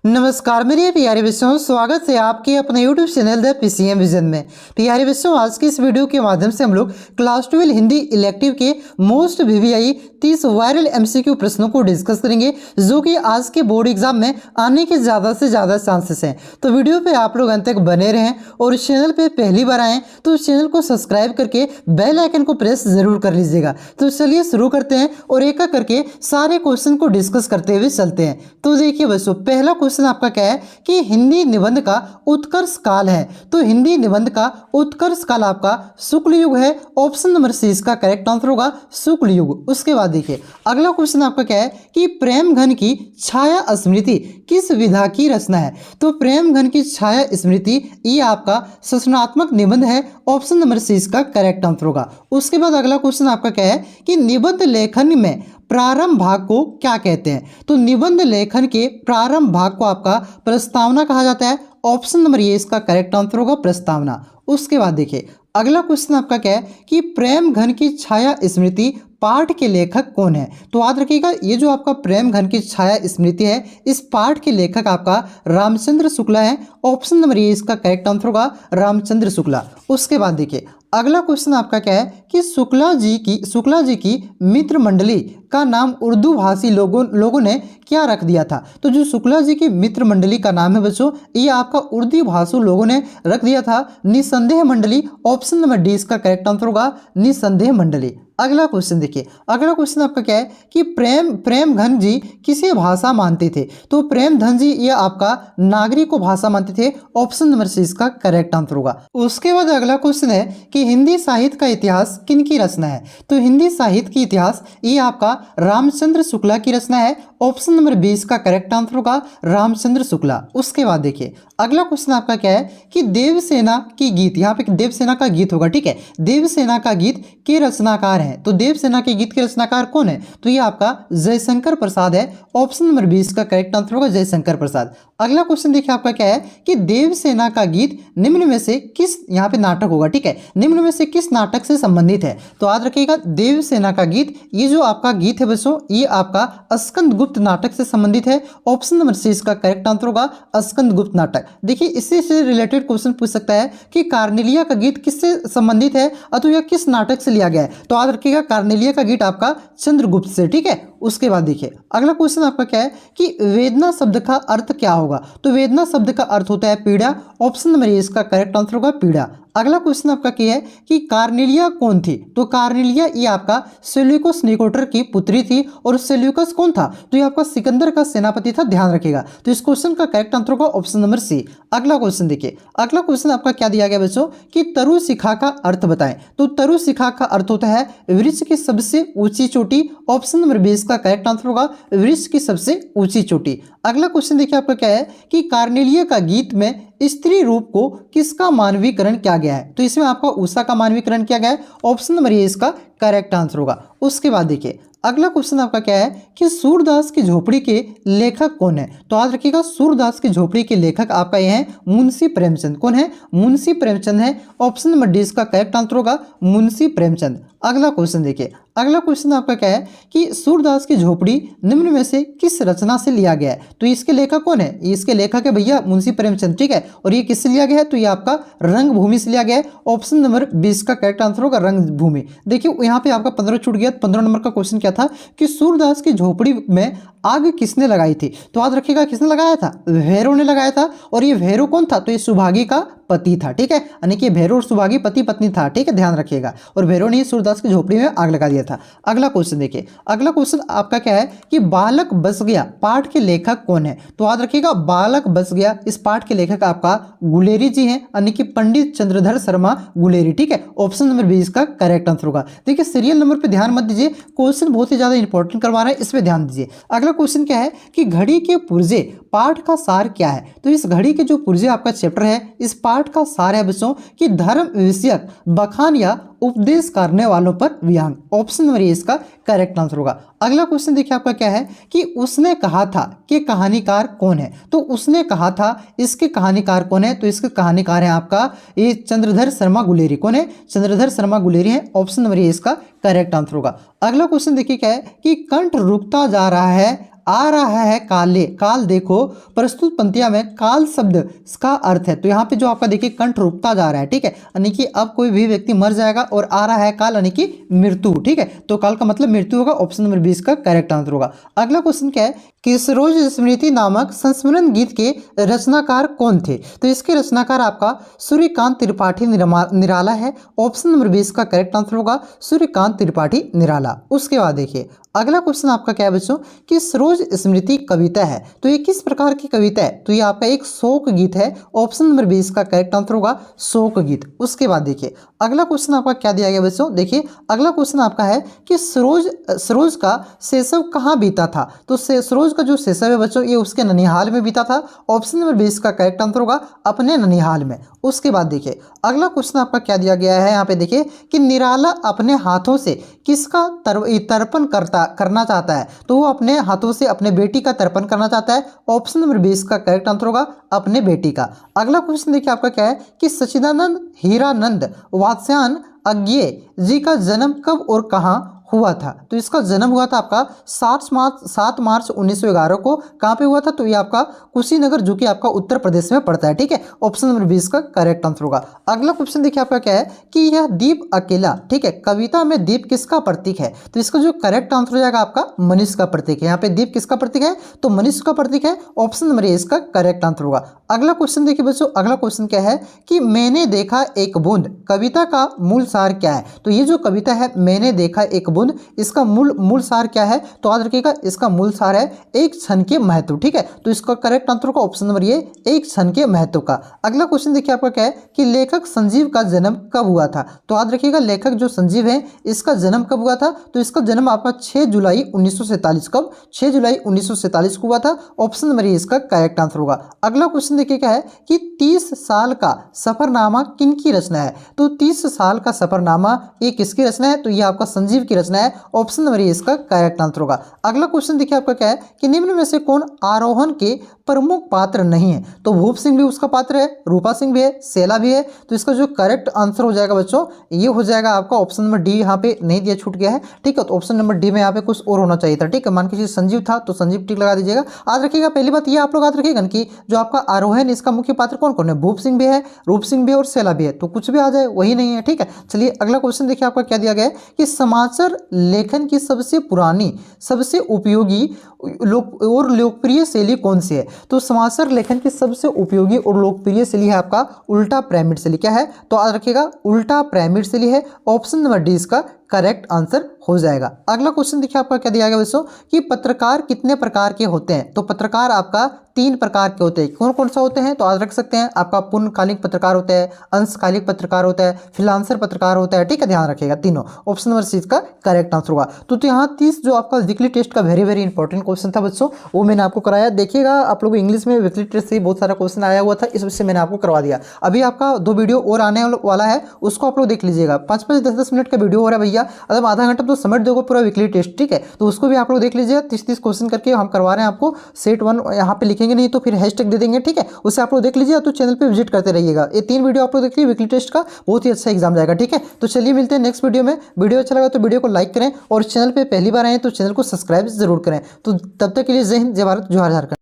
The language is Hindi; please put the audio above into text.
नमस्कार मेरे प्यारे बच्चों, स्वागत है आपके अपने YouTube channel the PCM vision में। प्यारे बच्चों, आज के इस वीडियो के माध्यम से हम लोग क्लास 12 हिंदी इलेक्टिव के मोस्ट VVI 30 वायरल MCQ प्रश्नों को डिस्कस करेंगे, जो कि आज के बोर्ड एग्जाम में आने के ज़्यादा से ज़्यादा चांसेस हैं। तो वीडियो पे आप लोग अंत तक बने रहें और इस चैनल पे पहली बार आएँ तो इस चैनल को सब्सक्राइब करके बेल आइकन को प्रेस जरूर कर लीजिएगा। तो चलिए शुरू करते हैं और एक एक करके सारे क्वेश्चन को डिस्कस करते हुए चलते हैं। तो देखिए बच्चों, पहला क्वेश्चन आपका क्या है कि हिंदी निबंध का उत्कर्ष काल है। तो हिंदी निबंध का उत्कर्ष काल आपका शुक्ल युग है। ऑप्शन नंबर सी इसका करेक्ट आंसर होगा, शुक्ल युग। उसके बाद देखिए अगला क्वेश्चन आपका क्या है कि प्रेम घन की छाया स्मृति किस विधा की रचना है। तो प्रेम घन की छाया स्मृति ये आपका सूचनात्मक निबंध है। ऑप्शन नंबर सी इसका करेक्ट आंसर होगा। उसके बाद अगला क्वेश्चन आपका क्या है कि निबंध लेखन में प्रारंभ भाग को क्या कहते हैं। तो निबंध लेखन के प्रारंभ भाग को आपका प्रस्तावना कहा जाता है। ऑप्शन नंबर ये इसका करेक्ट आंसर होगा, प्रस्तावना। उसके बाद देखिए अगला क्वेश्चन आपका क्या है कि प्रेम घन की छाया स्मृति पाठ के लेखक कौन है। तो याद रखिएगा ये जो आपका प्रेम घन की छाया स्मृति है, इस पाठ के लेखक आपका रामचंद्र शुक्ला है। ऑप्शन नंबर ये इसका करेक्ट आंसर होगा, रामचंद्र शुक्ला। उसके बाद देखिए अगला क्वेश्चन आपका क्या है कि शुक्ला जी की मित्र मंडली का नाम उर्दू भाषी लोगों ने क्या रख दिया था। तो जो शुक्ला जी की मित्र मंडली का नाम है बच्चों, ये आपका उर्दू भाषी लोगों ने रख दिया था निसंदेह मंडली। ऑप्शन नंबर डी इसका करेक्ट आंसर होगा, निसंदेह मंडली। अगला क्वेश्चन देखिए, अगला क्वेश्चन आपका क्या है कि प्रेम घन जी किसे भाषा मानते थे। तो प्रेम धन जी ये आपका नागरिक को भाषा मानते थे। ऑप्शन नंबर सी इसका करेक्ट आंसर होगा। उसके बाद अगला क्वेश्चन है कि हिंदी साहित्य का इतिहास किनकी रचना है। तो हिंदी साहित्य की इतिहास ये आपका रामचंद्र शुक्ला की रचना है। ऑप्शन नंबर 20 का करेक्ट आंसर होगा, रामचंद्र शुक्ला। उसके बाद देखिए अगला क्वेश्चन आपका क्या है कि देवसेना की गीत, यहाँ पे देवसेना का गीत होगा, ठीक है। देवसेना का गीत के रचनाकार हैं। तो देवसेना के गीत के रचनाकार कौन है। तो ये आपका जयशंकर प्रसाद है। ऑप्शन नंबर 20 का करेक्ट आंसर होगा, जयशंकर प्रसाद। अगला क्वेश्चन देखिए आपका क्या है कि देवसेना का गीत निम्न में से किस, यहाँ पे नाटक होगा, ठीक है, निम्न में से किस नाटक से संबंधित है। तो याद रखिएगा देवसेना का गीत, ये जो आपका गीत है बच्चों, ये आपका स्कंदगुप्त नाटक से संबंधित है। ऑप्शन नंबर सी इसका करेक्ट आंसर होगा, स्कंदगुप्त नाटक। देखिए इससे से रिलेटेड क्वेश्चन पूछ सकता है कि कार्नेलिया का गीत किससे संबंधित है अथवा यह किस नाटक से लिया गया है। तो याद रखिएगा कार्नेलिया का गीत आपका चंद्रगुप्त से, ठीक है। उसके बाद देखिए अगला क्वेश्चन आपका क्या है कि वेदना शब्द का अर्थ क्या होगा। तो वेदना शब्द का अर्थ होता है पीड़ा। ऑप्शन नंबर ए इसका करेक्ट आंसर होगा, पीड़ा। अगला क्वेश्चन आपका क्या है कि कार्नेलिया कौन थी। तो कार्नेलिया ये आपका सेल्यूकस निकोटर की पुत्री थी। और सेल्यूकस कौन था। तो ये आपका सिकंदर का सेनापति था, ध्यान रखिएगा। तो इस क्वेश्चन का करेक्ट आंसर होगा ऑप्शन नंबर सी। अगला क्वेश्चन देखिए, अगला क्वेश्चन आपका क्या दिया गया बच्चों कि तरु शिखा का अर्थ बताएं। तो तरु शिखा का अर्थ होता है वृक्ष की सबसे ऊंची चोटी। ऑप्शन नंबर 20 का करेक्ट आंसर होगा, वृक्ष की सबसे ऊंची चोटी। अगला क्वेश्चन देखिए आपका क्या है कि कार्नेलिया का गीत में स्त्री रूप को किसका मानवीकरण किया गया है। तो इसमें आपका उषा का मानवीकरण किया गया है। ऑप्शन नंबर ये इसका करेक्ट आंसर होगा। उसके बाद देखिए अगला क्वेश्चन आपका क्या है कि सूरदास की झोपड़ी के लेखक कौन है। तो याद रखिएगा सूरदास की झोपड़ी के लेखक आपका ये हैं मुंशी प्रेमचंद। कौन है, मुंशी प्रेमचंद है। ऑप्शन नंबर डी इसका करेक्ट आंसर होगा, मुंशी प्रेमचंद। अगला क्वेश्चन देखिए, अगला क्वेश्चन आपका क्या है कि सूरदास की झोपड़ी निम्न में से किस रचना से लिया गया है। तो इसके लेखक कौन है, इसके लेखक है भैया मुंशी प्रेमचंद, ठीक है। और ये किससे लिया गया है, तो ये आपका रंगभूमि से लिया गया है। ऑप्शन नंबर 20 का करेक्ट आंसर होगा, रंगभूमि। देखिए यहाँ पे आपका 15 छूट गया। 15 नंबर का क्वेश्चन क्या था कि सूरदास की झोपड़ी में आग किसने लगाई थी। तो याद रखिएगा किसने लगाया था, भैरव ने लगाया था। और ये भैरव कौन था, तो ये सुभागी का पति था, ठीक है। यानी कि भैरव और सुभागी पति पत्नी था, ठीक है, ध्यान रखिएगा। और भैरव ने सूरदास की झोपड़ी में आग लगा दिया था। अगला क्वेश्चन देखिए, अगला क्वेश्चन आपका क्या है कि बालक बस गया पाठ के लेखक कौन है। तो याद रखिएगा बालक बस गया इस पाठ के लेखक आपका गुलेरी जी हैं, यानी कि पंडित चंद्रधर शर्मा गुलेरी, ठीक है। ऑप्शन नंबर 20 का करेक्ट आंसर होगा। देखिए सीरियल नंबर पे ध्यान मत दीजिए, क्वेश्चन बहुत ही ज्यादा इंपॉर्टेंट करवा रहा है, इस पे ध्यान दीजिए। अगला क्वेश्चन क्या है कि घड़ी के पुर्जे पाठ का सार क्या है। तो इस घड़ी के जो पुर्जे आपका चैप्टर है, इस पाठ का सार है बच्चों कि धर्म विषयक बखान या उपदेश करने वालों पर व्यंग। ऑप्शन नंबर ए इसका करेक्ट आंसर होगा। अगला क्वेश्चन देखिए आपका क्या है कि उसने कहा था कि कहानीकार कौन है। तो उसने कहा था इसके कहानीकार कौन है। तो इसके कहानीकार है आपका ये चंद्रधर शर्मा गुलेरी। कौन है, चंद्रधर शर्मा गुलेरी है। ऑप्शन नंबर ए इसका करेक्ट आंसर होगा। अगला क्वेश्चन देखिए क्या है कि कंठ रुकता जा रहा है, आ रहा है काले, काल देखो प्रस्तुत पंक्तियां में काल शब्द का अर्थ है। तो यहाँ पे जो आपका देखिए कंठ रुकता जा रहा है, ठीक है, यानी कि अब कोई भी व्यक्ति मर जाएगा और आ रहा है काल यानी कि मृत्यु, ठीक है, तो काल का मतलब मृत्यु होगा। ऑप्शन नंबर 20 का करेक्ट आंसर होगा। अगला क्वेश्चन क्या है कि सरोज स्मृति नामक संस्मरण गीत के रचनाकार कौन थे? तो इसके रचनाकार आपका सूर्यकांत त्रिपाठी निराला है। ऑप्शन नंबर 20 का करेक्ट आंसर होगा सूर्यकांत त्रिपाठी निराला। उसके बाद देखिए अगला क्वेश्चन आपका क्या है बच्चों कि सरोज स्मृति कविता है, तो ये किस प्रकार की कविता है? तो ये आपका एक शोक गीत है। ऑप्शन नंबर 20 का करेक्ट आंसर होगा शोक गीत। उसके बाद देखिए अगला क्वेश्चन आपका क्या दिया गया बच्चों, देखिए अगला क्वेश्चन आपका है कि सरोज का शैशव कहाँ बीता था? तो सरोज का जो शैशव है बच्चों ये उसके ननिहाल में बीता था। ऑप्शन नंबर 20 का करेक्ट आंसर होगा अपने ननिहाल में। उसके बाद देखिए अगला क्वेश्चन आपका क्या दिया गया है यहाँ पे देखिए कि निराला अपने हाथों से किसका तर्पण करना चाहता है? तो वो अपने हाथों से अपने बेटी का तर्पण करना चाहता है। ऑप्शन नंबर 20 का करेक्ट आंसर होगा अपने बेटी का। अगला क्वेश्चन देखिए आपका क्या है कि सच्चिदानंद हीरानंद वात्स्यायन अज्ञेय जी का जन्म कब और कहाँ हुआ था? तो इसका जन्म हुआ था आपका 7 मार्च 1911 को। कहाँ पे हुआ था? तो ये आपका कुशीनगर जो कि आपका उत्तर प्रदेश में पड़ता है, ठीक है। ऑप्शन नंबर 20 का करेक्ट आंसर होगा। अगला क्वेश्चन देखिए आपका क्या है कि यह दीप अकेला, ठीक है, कविता में दीप किसका प्रतीक है? तो इसका जो करेक्ट आंसर हो जाएगा आपका मनुष्य का प्रतीक है। यहाँ पे दीप किसका प्रतीक है? तो मनुष्य का प्रतीक है। ऑप्शन नंबर 20 का करेक्ट आंसर होगा। अगला क्वेश्चन देखिए बच्चों, अगला क्वेश्चन क्या है कि मैंने देखा एक बूंद कविता का मूल सार क्या है? तो ये जो कविता है मैंने देखा एक बूंद, इसका मूल सार क्या है? तो याद रखिएगा इसका मूल सार है एक क्षण के महत्व, ठीक है। तो इसका करेक्ट आंसर होगा ऑप्शन नंबर ये एक क्षण के महत्व का। अगला क्वेश्चन देखिए आपका क्या है कि लेखक संजीव का जन्म कब हुआ था? तो याद रखिएगा लेखक जो संजीव है इसका जन्म कब हुआ था? तो इसका जन्म आपका 6 जुलाई 1947 कब 6 जुलाई 1947 को हुआ था। ऑप्शन नंबर ये इसका करेक्ट आंसर होगा। अगला क्वेश्चन देखिए क्या है कि 30 साल का सफरनामा किनकी रचना है? तो 30 साल का सफरनामा ये किसकी रचना है? तो ये आपका संजीव की रचना है। ऑप्शन नंबर ये इसका करेक्ट आंसर होगा। अगला क्वेश्चन देखिए आपका क्या है कि निम्न में से कौन आरोहण के प्रमुख पात्र नहीं है? तो भूप सिंह भी उसका पात्र है, रूपा सिंह भी है, शैला भी है। तो इसका जो करेक्ट आंसर हो जाएगा बच्चों ये हो जाएगा आपका ऑप्शन नंबर डी। यहाँ पे नहीं दिया, छूट गया है, ठीक है। तो ऑप्शन नंबर डी में यहाँ पे कुछ और होना चाहिए था, ठीक है। मान लीजिए संजीव था तो संजीव टिक लगा दीजिएगा। याद रखिएगा पहली बात ये आप लोग याद रखिएगा कि जो आपका आरोहण इसका मुख्य पात्र कौन कौन है? भूप सिंह भी है, रूप सिंह भी है और शैला भी है। तो कुछ भी आ जाए वही नहीं है, ठीक है। चलिए अगला क्वेश्चन देखिए आपका क्या दिया गया है कि समाचार लेखन की सबसे पुरानी सबसे उपयोगी और लोकप्रिय शैली कौन सी है? तो समाचार लेखन की सबसे उपयोगी और लोकप्रिय शैली है आपका उल्टा पिरामिड शैली। क्या है? तो याद रखिएगा उल्टा पिरामिड शैली है। ऑप्शन नंबर डी इसका करेक्ट आंसर हो जाएगा। अगला क्वेश्चन देखिए आपका क्या दिया गया बच्चों कि पत्रकार कितने प्रकार के होते हैं? तो पत्रकार आपका 3 प्रकार के होते हैं। कौन कौन सा होते हैं? तो याद रख सकते हैं आपका पूर्णकालिक पत्रकार होता है, अंशकालिक पत्रकार होता है, फ्रीलांसर पत्रकार होता है, ठीक है। ध्यान रखिएगा तीनों। ऑप्शन नंबर सी का करेक्ट आंसर होगा। तो यहाँ 30 जो आपका वीकली टेस्ट का वेरी इंपॉर्टेंट क्वेश्चन था बच्चों वो मैंने आपको कराया। देखिएगा आप लोग इंग्लिश में वीकली टेस्ट से बहुत सारा क्वेश्चन आया हुआ था, इस वजह से मैंने आपको करवा दिया। अभी आपका 2 वीडियो और आने वाला है, उसको आप लोग देख लीजिएगा। 5-5 10-10 मिनट का वीडियो हो रहा है भैया, मतलब आधा घंटा तो समझ दोगे पूरा वीकली टेस्ट, ठीक है। तो उसको भी आप लोग देख लीजिए। 30 क्वेश्चन करके हम करवा रहे हैं आपको। सेट 1 यहाँ पे लिखेंगे नहीं तो फिर हैशटैग दे देंगे, ठीक है। उससे आप लोग देख लीजिए, तो चैनल पे विजिट करते रहिएगा। ये 3 वीडियो आप लोग देखिए वीकली टेस्ट का, बहुत ही अच्छा एग्जाम जाएगा, ठीक है। तो चलिए मिलते हैं नेक्स्ट वीडियो में। वीडियो अच्छा लगा तो वीडियो को लाइक करें और चैनल पे पहली बार आए तो चैनल को सब्सक्राइब जरूर करें। तो तब तक के लिए जय हिंद, जय भारत, जोहार झारखंड।